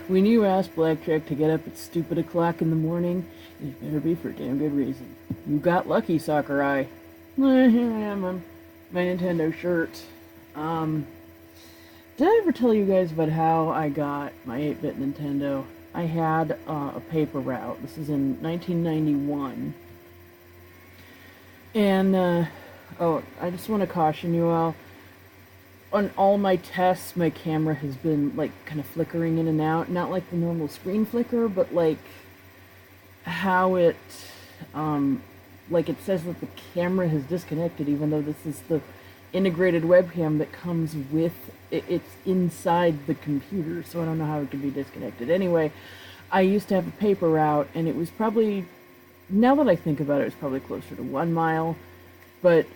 When you ask Blackjack to get up at stupid o'clock in the morning, it better be for a damn good reason. You got lucky, Sakurai. Here I am on my Nintendo shirt. Did I ever tell you guys about how I got my 8-bit Nintendo? I had a paper route. This is in 1991. And, I just want to caution you all. On all my tests, my camera has been, like, kind of flickering in and out. Not like the normal screen flicker, but, like, how it, like, it says that the camera has disconnected, even though this is the integrated webcam that comes with, it's inside the computer, so I don't know how it could be disconnected. Anyway, I used to have a paper route, and it was probably, now that I think about it, it's probably closer to 1 mile, but,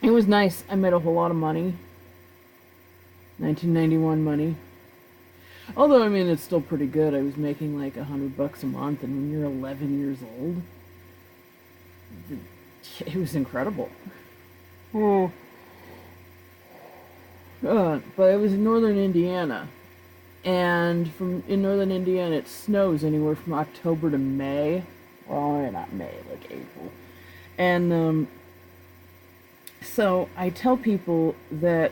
it was nice. I made a whole lot of money. 1991 money. Although, I mean, it's still pretty good. I was making like $100 a month, and when you're 11 years old, it was incredible. Oh. But I was in northern Indiana. And in northern Indiana, it snows anywhere from October to May. Well, not May, like April. And, so I tell people that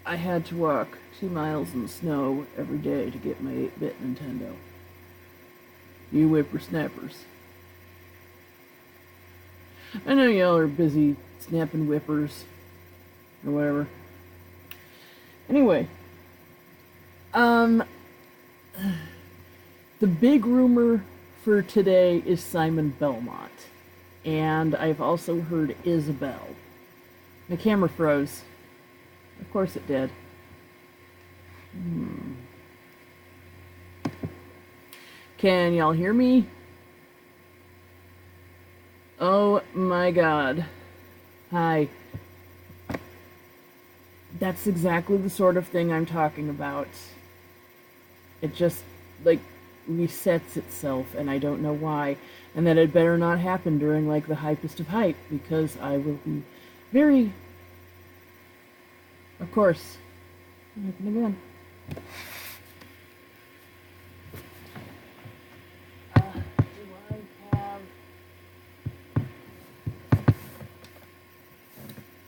I had to walk 2 miles in the snow every day to get my 8-bit Nintendo. You whippersnappers. I know y'all are busy snapping whippers or whatever. Anyway, the big rumor for today is Simon Belmont. And I've also heard Isabel. My camera froze. Of course it did. Can y'all hear me? Oh my god. Hi. That's exactly the sort of thing I'm talking about. It just, like, resets itself, and I don't know why. And that it better not happen during, like, the hypest of hype, because I will be very... Of course. Happen again.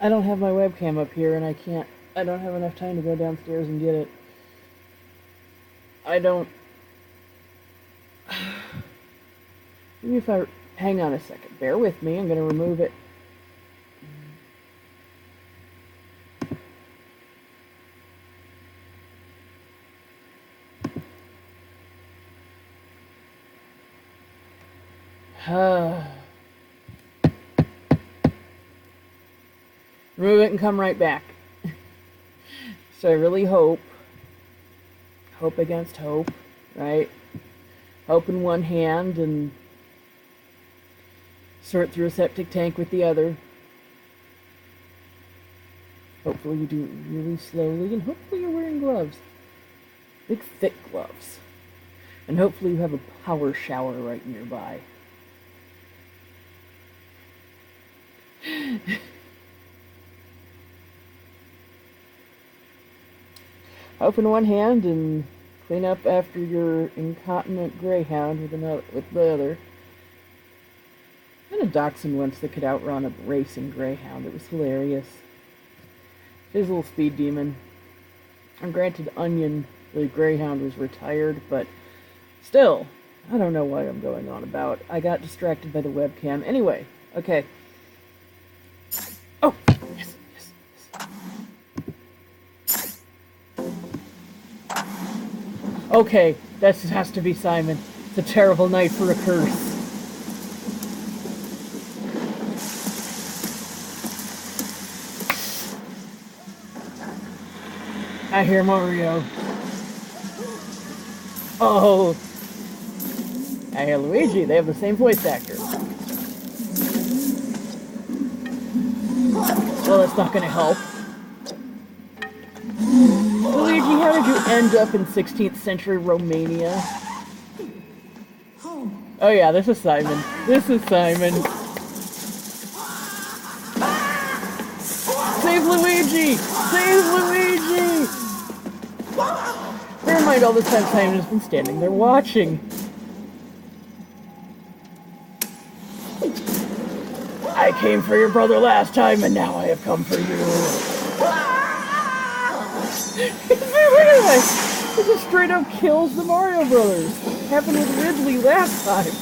I don't have my webcam up here, and I don't have enough time to go downstairs and get it. Maybe if I... Hang on a second. Bear with me. I'm going to remove it. Remove it and come right back. So I really hope against hope, right? Hope in one hand and sort through a septic tank with the other. Hopefully you do it really slowly, and hopefully you're wearing gloves. Big thick gloves. And hopefully you have a power shower right nearby. Open one hand and clean up after your incontinent greyhound with the other. I had a dachshund once that could outrun a racing greyhound. It was hilarious. His little speed demon. And granted, Onion, the greyhound, was retired, but still, I don't know what I'm going on about. I got distracted by the webcam. Anyway, okay. Oh, yes. Okay, that has to be Simon. It's a terrible night for a curse. I hear Mario. Oh. I hear Luigi. They have the same voice actor. Well, that's not going to help. Luigi, how did you end up in 16th century Romania? Oh yeah, this is Simon. This is Simon. Save Luigi! Save Luigi! Bear in mind, all this time Simon has been standing there watching. I came for your brother last time, and now I have come for you. He just straight up kills the Mario Brothers. Happened with Ridley last time.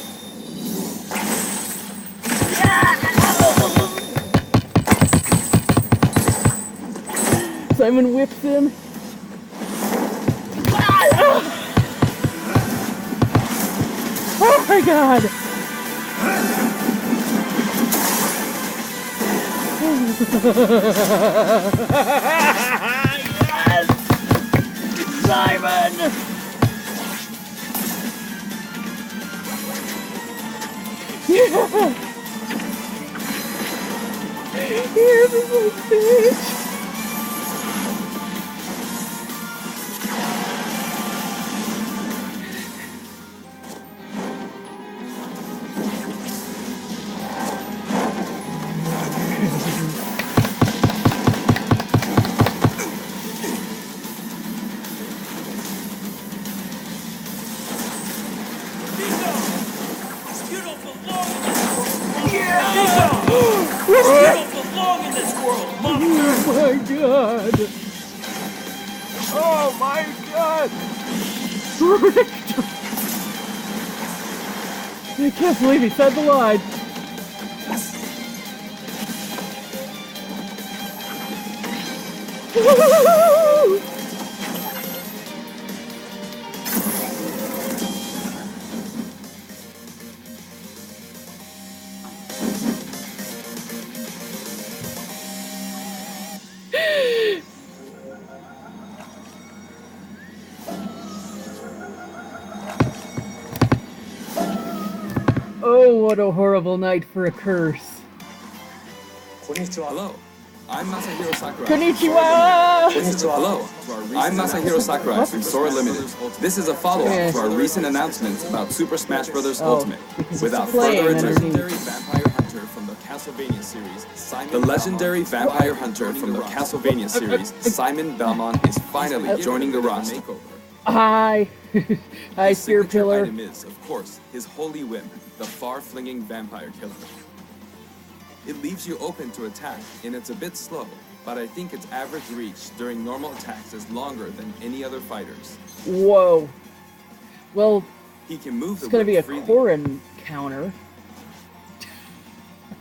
Simon whips him. Oh my god! Yes! Simon! Yeah! Here's his little bitch! Oh my god! I can't believe he said the line. Oh, what a horrible night for a curse. Hello, I'm Masahiro Sakurai. Konnichiwa! Hello, I'm Masahiro Sakurai from Sora Limited. This is a follow-up to our recent announcements about Super Smash Bros. Ultimate. Without further ado, the legendary vampire hunter from the Castlevania series, Simon Belmont, is finally joining the roster. Hi. Hi, Spear Pillar. Item is, of course, his holy whip, the far-flinging vampire killer. It leaves you open to attack, and it's a bit slow, but I think its average reach during normal attacks is longer than any other fighters. Whoa. Well, he can move it's going to be a Korin counter.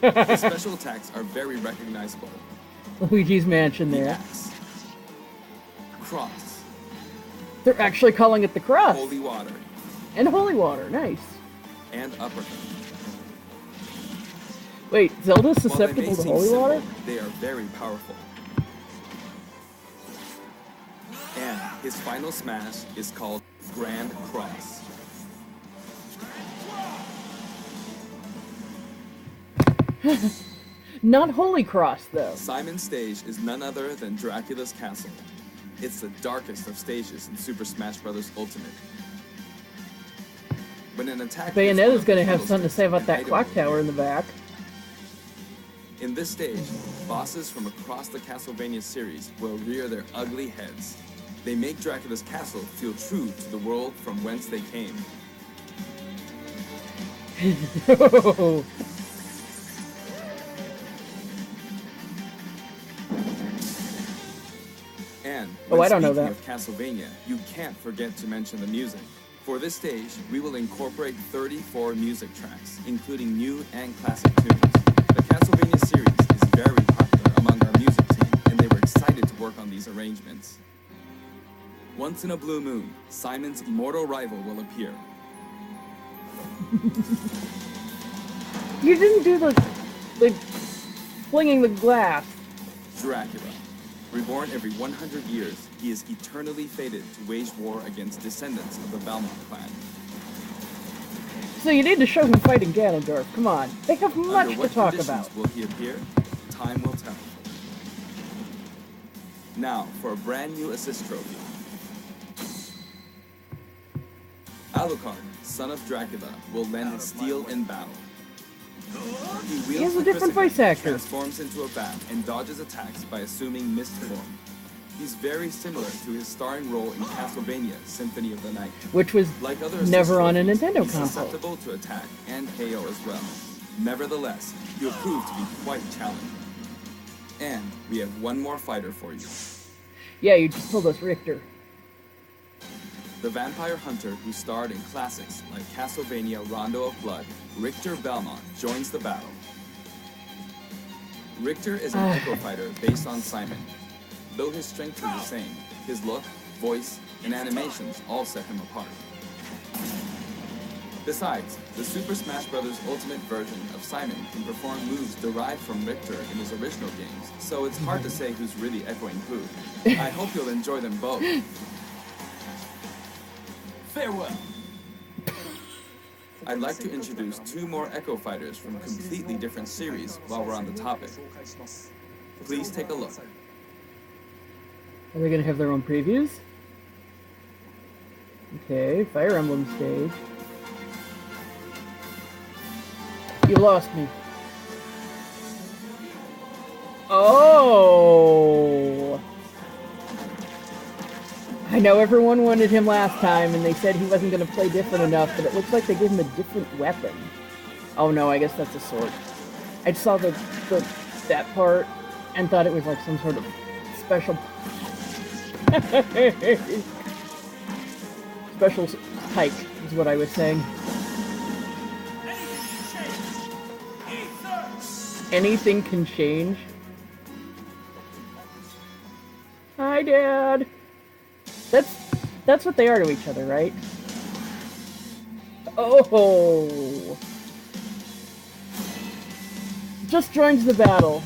His special attacks are very recognizable. Luigi's Mansion there. Axe. Cross. They're actually calling it the cross. Holy water. And holy water, nice. And uppercut. Wait, Zelda's susceptible to holy water? They are very powerful. And his final smash is called Grand Cross. Not Holy Cross, though. Simon's stage is none other than Dracula's castle. It's the darkest of stages in Super Smash Bros. Ultimate. When an attack Bayonetta's gonna have something to say about that clock tower in the back. In this stage, bosses from across the Castlevania series will rear their ugly heads. They make Dracula's castle feel true to the world from whence they came. And when I don't know that. Of Castlevania, you can't forget to mention the music. For this stage, we will incorporate 34 music tracks, including new and classic tunes. The Castlevania series is very popular among our music team, and they were excited to work on these arrangements. Once in a blue moon, Simon's immortal rival will appear. You didn't do the flinging the glass. Dracula. Reborn every 100 years, he is eternally fated to wage war against descendants of the Belmont clan. So you need to show him fighting Ganondorf. Come on. They have much to talk about. Will he appear? Time will tell. Now, for a brand new assist trophy. Alucard, son of Dracula, will lend his steel in battle. He has a different voice actor. Transforms into a bat and dodges attacks by assuming mist form. He's very similar to his starring role in Castlevania Symphony of the Night. Which was Like other never on a trophies, Nintendo he's console. susceptible to attack and KO as well. Nevertheless, he'll prove to be quite challenging. And we have one more fighter for you. Yeah, you just told us Richter. The vampire hunter who starred in classics like Castlevania Rondo of Blood, Richter Belmont, joins the battle. Richter is an echo fighter based on Simon. Though his strength is the same, his look, voice, and animations all set him apart. Besides, the Super Smash Bros. Ultimate version of Simon can perform moves derived from Richter in his original games, so it's hard to say who's really echoing who. I hope you'll enjoy them both. Farewell! I'd like to introduce two more Echo Fighters from completely different series while we're on the topic. Please take a look. Are they going to have their own previews? Okay, Fire Emblem stage. You lost me. Oh! I know everyone wanted him last time, and they said he wasn't going to play different enough, but it looks like they gave him a different weapon. Oh no, I guess that's a sword. I saw that part and thought it was like some sort of special special type is what I was saying. Anything can change. Hi, Dad. That's what they are to each other, right? Oh. Just joins the battle.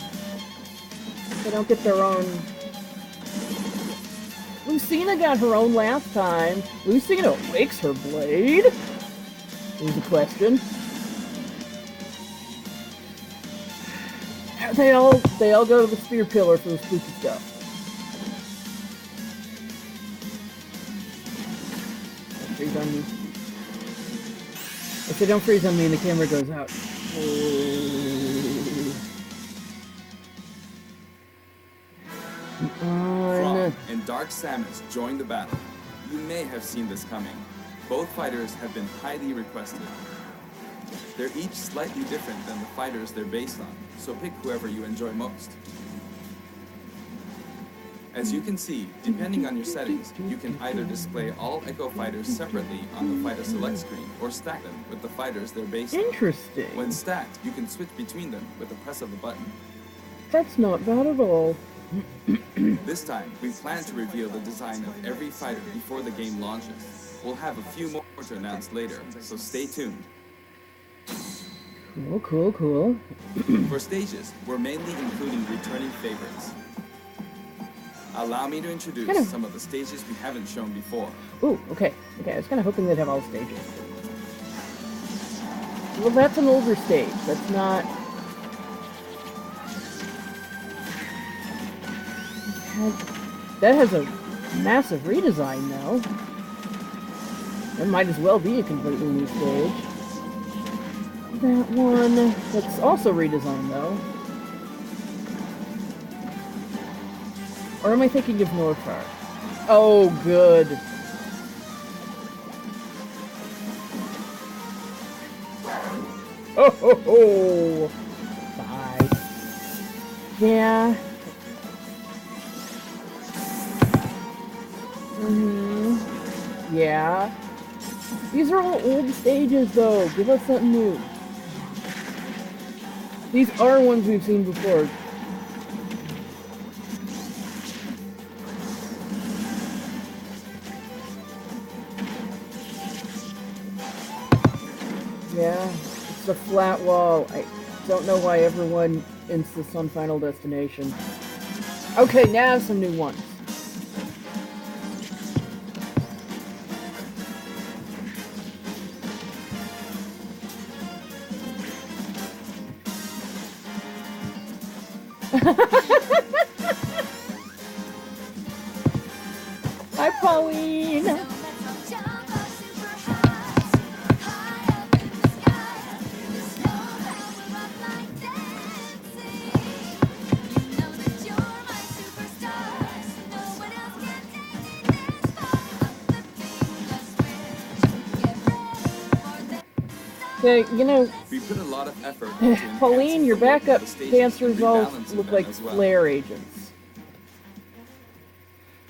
They don't get their own. Lucina got her own last time. Lucina wakes her blade? Is the question. They all go to the spear pillar for the spooky stuff. Don't freeze on me. If they don't freeze on me and the camera goes out. Braum and Dark Samus join the battle. You may have seen this coming. Both fighters have been highly requested. They're each slightly different than the fighters they're based on, so pick whoever you enjoy most. As you can see, depending on your settings, you can either display all Echo Fighters separately on the Fighter Select screen, or stack them with the fighters they're based on. Interesting. When stacked, you can switch between them with the press of the button. That's not bad at all. This time, we plan to reveal the design of every fighter before the game launches. We'll have a few more to announce later, so stay tuned. Cool. For stages, we're mainly including returning favorites. Allow me to introduce some of the stages we haven't shown before. Ooh, okay. I was kind of hoping they'd have all stages. Well, that's an older stage. That's not... That has a massive redesign, though. That might as well be a completely new stage. That one... That's also redesigned, though. Or am I thinking of Northfire? Oh, good. Oh. Bye. Yeah. Yeah. These are all old stages, though. Give us something new. These are ones we've seen before. Yeah, it's a flat wall. I don't know why everyone insists on Final Destination. Okay, now some new ones. Hi, Pauline! Okay, you know, We put a lot of effort into Pauline, enhancing your the look of backup the stages dancers and all rebalancing look them like as well. flare agents.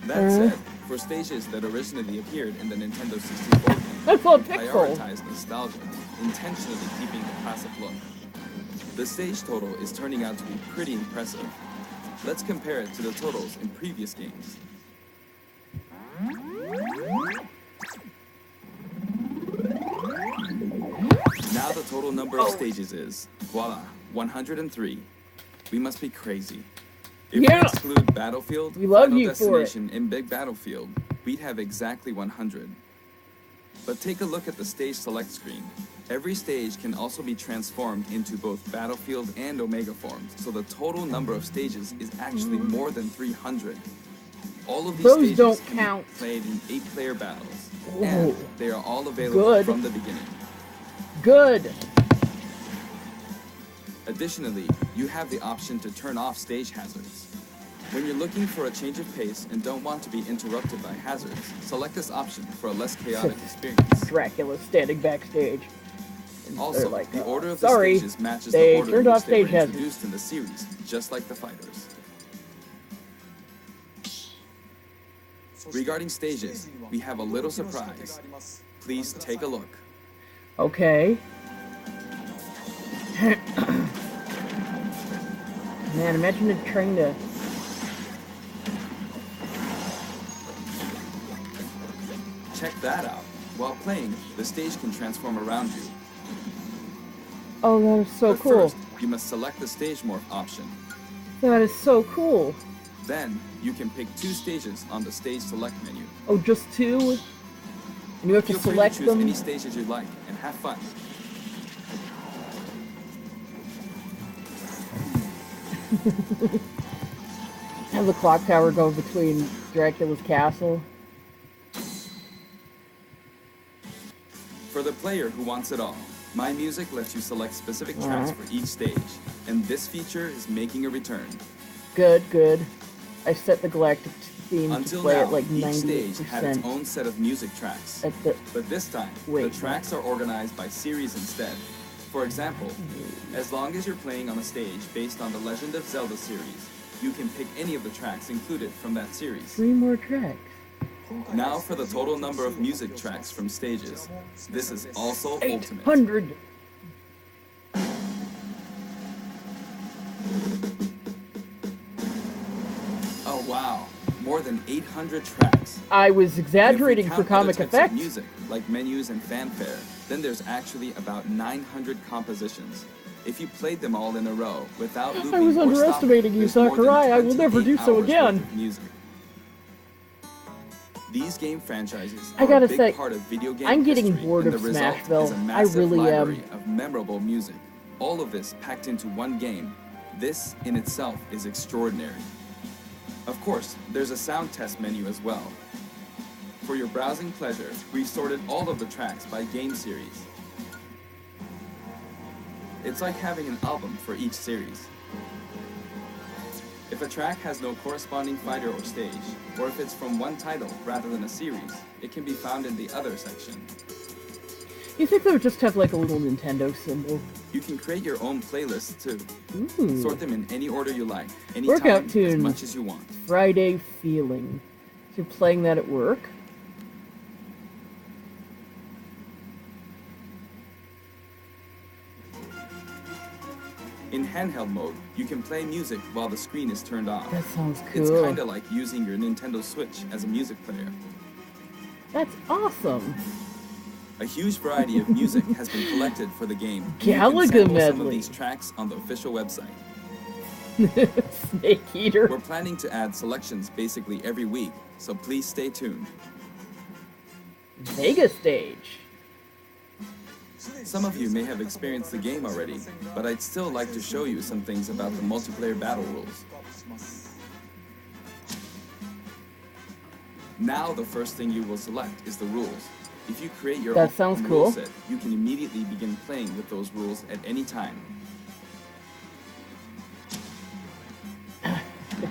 That said, for stages that originally appeared in the Nintendo 64 game, That's all we pixel. prioritized nostalgia, intentionally keeping the classic look. The stage total is turning out to be pretty impressive. Let's compare it to the totals in previous games. Now the total number of stages is, voila, 103. We must be crazy. If we Yeah. exclude Battlefield, We love Final you for it. Destination, and Big Battlefield, we'd have exactly 100. But take a look at the stage select screen. Every stage can also be transformed into both Battlefield and Omega forms, so the total number of stages is actually more than 300. All of these Those stages don't can count. be played in 8-player battles, Ooh. and they are all available Good. from the beginning. Good. Additionally, you have the option to turn off stage hazards. When you're looking for a change of pace and don't want to be interrupted by hazards, select this option for a less chaotic experience. Dracula standing backstage. And Also, they're like, the order of the sorry, stages matches they the order in turned which off they were stage hazards. introduced in the series, just like the fighters. Regarding stages, we have a little surprise. Please take a look. Okay. Man, imagine it trying to... Check that out. While playing, the stage can transform around you. Oh, that is so But cool. first, you must select the stage morph option. That is so cool. Then, you can pick 2 stages on the stage select menu. Oh, just 2? And you have to Feel free select to choose them? any stages you like and have fun. Have the clock tower go between Dracula's castle. For the player who wants it all, My Music lets you select specific tracks for each stage, and this feature is making a return. Good, good. I set the Galactic theme to Until play now, at like each stage had its 90%. own set of music tracks, At the... but this time, Wait, the tracks are organized by series instead. For example, as long as you're playing on a stage based on the Legend of Zelda series, you can pick any of the tracks included from that series. 3 more tracks. Now for the total number of music tracks from stages. This is also ultimate. 800! Oh wow, more than 800 tracks. I was If we exaggerating count for comic other types effect. of music, like menus and fanfare, then there's actually about 900 compositions. If you played them all in a row without looping I was or underestimating stopping, you, there's more than Sakurai. I will never 28 do so hours again. worth of music. These game franchises I are gotta a big say, part of video game I'm getting history, bored and of the result Smashville. is a I massive really am. library of memorable music. All of this packed into one game. This in itself is extraordinary. Of course, there's a sound test menu as well. For your browsing pleasure, we've sorted all of the tracks by game series. It's like having an album for each series. If a track has no corresponding fighter or stage, or if it's from one title rather than a series, it can be found in the other section. You think they would just have like a little Nintendo symbol? You can create your own playlists too. Ooh. Sort them in any order you like, Workout anytime, as tunes. much as you want. Friday feeling. So you're playing that at work? In handheld mode, you can play music while the screen is turned off. That sounds cool. It's kinda like using your Nintendo Switch as a music player. That's awesome. A huge variety of music has been collected for the game. and you can Galaga sample some of medley. these tracks on the official website. Snake Eater. We're planning to add selections basically every week, so please stay tuned. Vega stage. Some of you may have experienced the game already, but I'd still like to show you some things about the multiplayer battle rules. Now the first thing you will select is the rules. If you create your That sounds own cool. rule set, you can immediately begin playing with those rules at any time.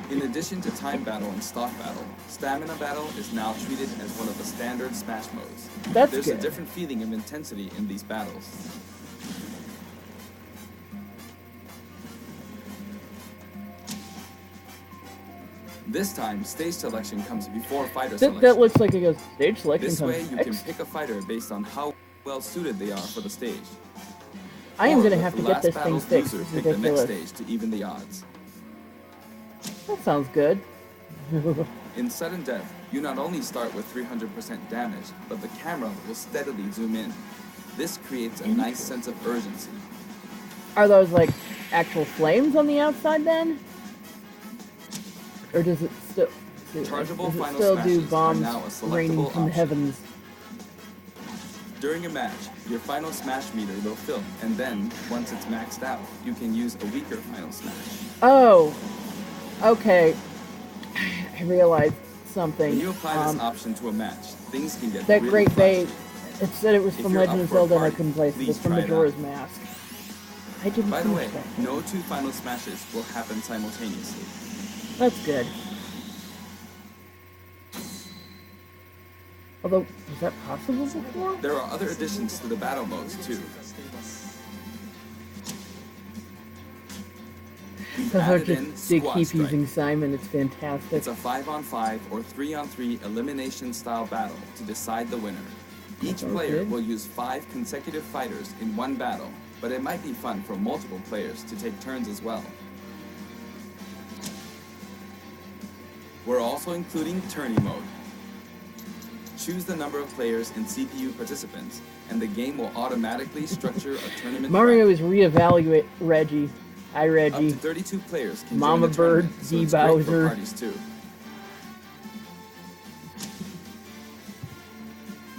In addition to time battle and stock battle, stamina battle is now treated as one of the standard Smash modes. That's There's good. a different feeling of intensity in these battles. This time, stage selection comes before fighter That selection. looks like it goes stage selection This comes way, you next. can pick a fighter based on how well suited they are for the stage. I am Or gonna let have the to get last this thing battle's fixed. loser It's pick the next ridiculous. stage to even the odds. That sounds good. In sudden death, you not only start with 300% damage, but the camera will steadily zoom in. This creates a nice sense of urgency. Are those like actual flames on the outside then? Or does it still Chargeable does it final still do smashes are bombs now a raining selectable from the option. heavens? During a match, your final smash meter will fill, and then, once it's maxed out, you can use a weaker final smash. Oh, okay. I realized something. When you apply this option to a match, things can get That really Great Bay, flashy. it said it was If from you're Legend up of for a Zelda and I party, couldn't place it. please It's from try it Majora's out. Mask. I didn't By the finish way, that. no two final smashes will happen simultaneously. That's good. Although, was that possible before? There are other additions to the battle modes, too. We've Because added in they Squad keep Strike. using Simon, it's fantastic. It's a 5-on-5 or 3-on-3 elimination style battle to decide the winner. Each player Okay. will use 5 consecutive fighters in one battle, but it might be fun for multiple players to take turns as well. We're also including tourney mode. Choose the number of players and CPU participants, and the game will automatically structure a tournament. Mario bracket. is reevaluate Reggie. Hi, Up to Reggie. 32 players can Mama join the Bird, tournament, so D. it's great for Bowser. parties too.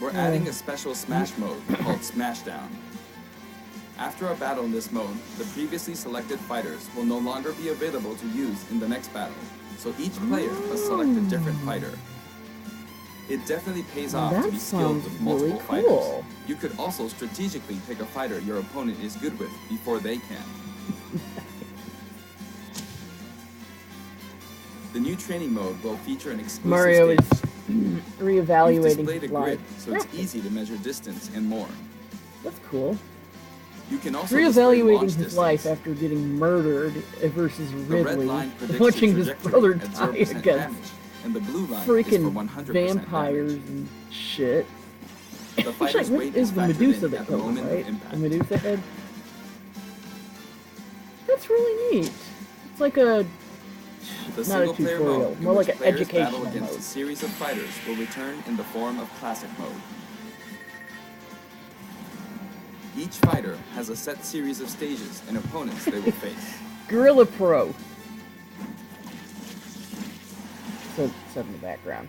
We're adding a special Smash mode called Smashdown. After a battle in this mode, the previously selected fighters will no longer be available to use in the next battle, so each player must select a different fighter. It definitely pays off to That be skilled sounds with multiple really cool. fighters. You could also strategically pick a fighter your opponent is good with before they can. The new training mode will feature an exclusive Mario stage. is We've reevaluating displayed a his grid, life. so it's easy to measure distance and more. That's cool. You can also display Reevaluating launch his life distance. after getting murdered versus The red Ridley, line predicts watching your his trajectory brother at die 0% against damage, and the blue line is for freaking 100% vampires damage. and shit. The Actually, fighter's what weight is is the factored Medusa in that at the killed him, moment right? of impact. The Medusa head? That's really neat. It's like a... The not a single-player tutorial, mode, in more which like an players educational battle against mode. a series of fighters, will return in the form of classic mode. Each fighter has a set series of stages and opponents they will face. Gorilla Pro. So, set in the background.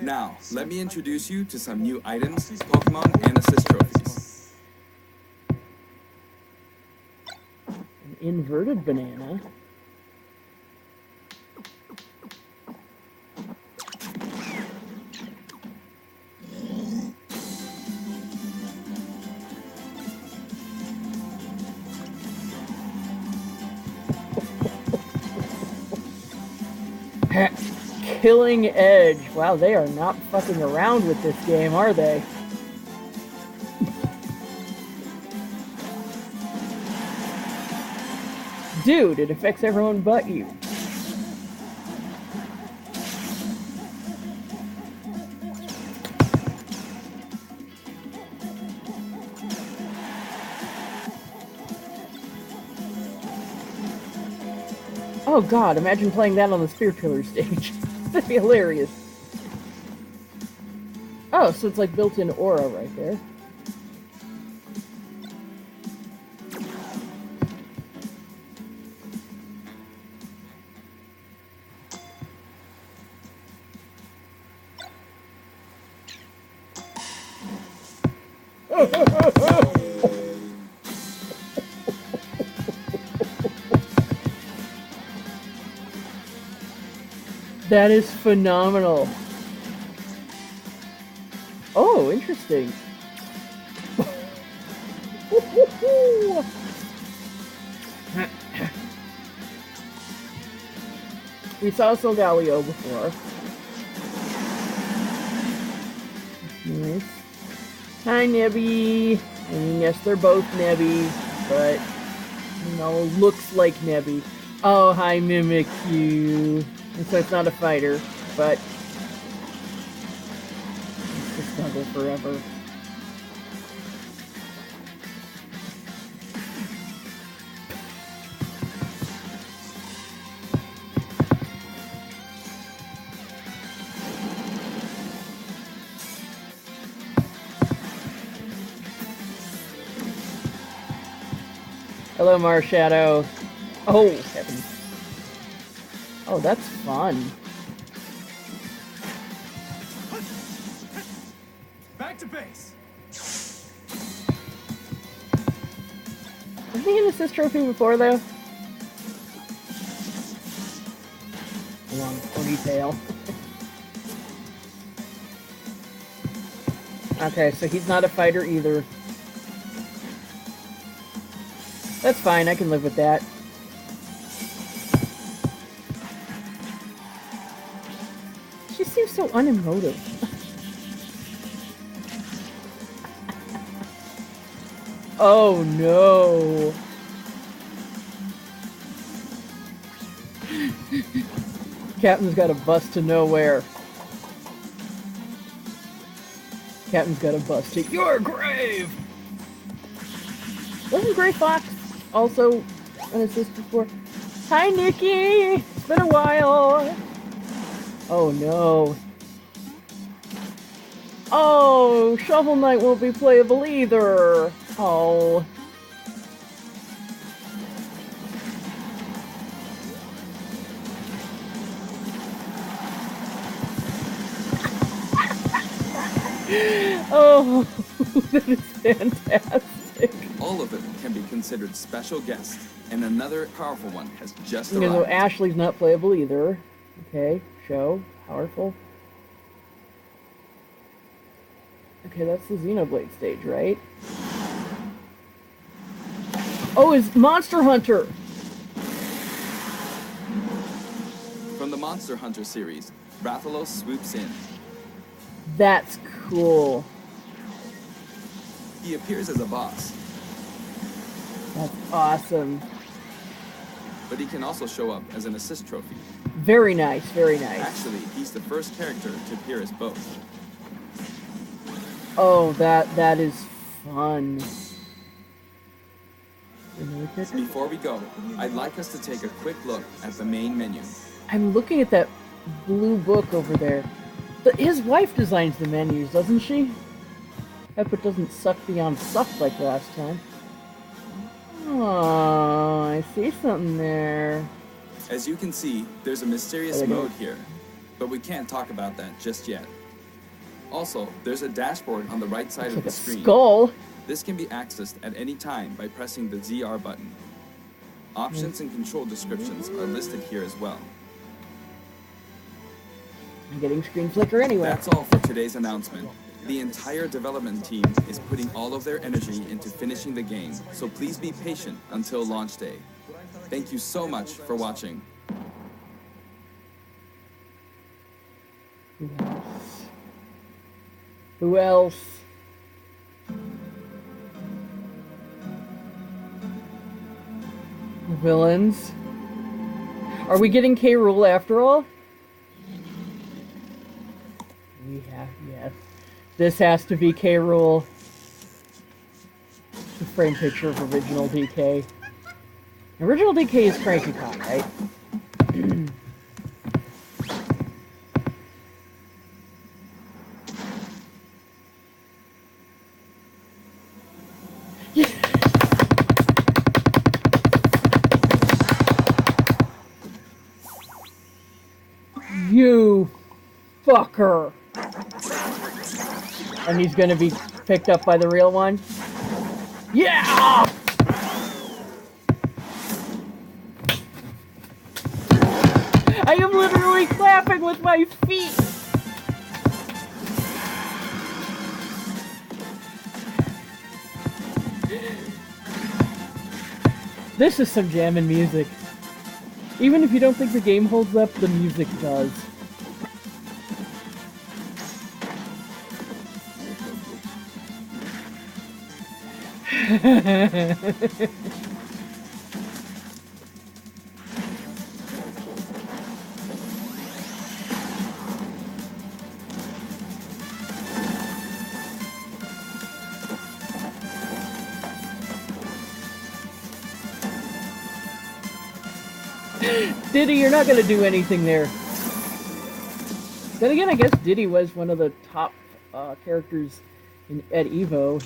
Now, let me introduce you to some new items, Pokemon, and assist trophies. An inverted banana. Killing Edge. Wow, they are not fucking around with this game, are they? Dude, it affects everyone but you. Oh god, imagine playing that on the Spear Pillar stage. That'd be hilarious. Oh, so it's like built-in aura right there. That is phenomenal. Oh, interesting. We saw Solgaleo before. Nice. Hi, Nebby. I mean, yes, they're both Nebby, but, you know, looks like Nebby. Oh, hi, Mimikyu. And so it's not a fighter, but it's just snuggle forever. Hello, Marshadow. Oh, heavens. Oh, that's fun. Back to base. Was he an assist trophy before, though? Long ponytail. Okay, so he's not a fighter either. That's fine, I can live with that. She seems so unemotive. Oh no! Captain's got a bus to nowhere. Captain's got a bus to your grave! Wasn't Gray Fox also an assist before? Hi, Nikki! It's been a while! Oh no. Oh, Shovel Knight won't be playable either! Oh. Oh, that is fantastic. All of them can be considered special guests, and another powerful one has just You know, arrived. Ashley's not playable either. Okay, show, powerful. Okay, that's the Xenoblade stage, right? Oh, it's Monster Hunter! From the Monster Hunter series, Rathalos swoops in. That's cool. He appears as a boss, That's awesome. but he can also show up as an assist trophy. Very nice, very nice. Actually, he's the first character to appear as both. Oh, that is fun. Before we go, I'd like us to take a quick look at the main menu. I'm looking at that blue book over there. His wife designs the menus, doesn't she? Hope it doesn't suck beyond suck like last time. Oh, I see something there. As you can see, there's a mysterious There we go. mode here, but we can't talk about that just yet. Also, there's a dashboard on the right side It's of like the a screen. skull. This can be accessed at any time by pressing the ZR button. Options and control descriptions are listed here as well. I'm getting screen flicker anyway. That's all for today's announcement. The entire development team is putting all of their energy into finishing the game, so please be patient until launch day. Thank you so much for watching. Who else? Who else? Villains? Are we getting K. Rool after all? We have, yes. This has to be K. Rool. The frame picture of original DK. Original DK is Cranky Kong, right? You fucker. And he's gonna be picked up by the real one? Yeah! I am literally clapping with my feet! This is some jammin' music. Even if you don't think the game holds up, the music does. Diddy, you're not gonna do anything there. Then again, I guess Diddy was one of the top characters at Evo.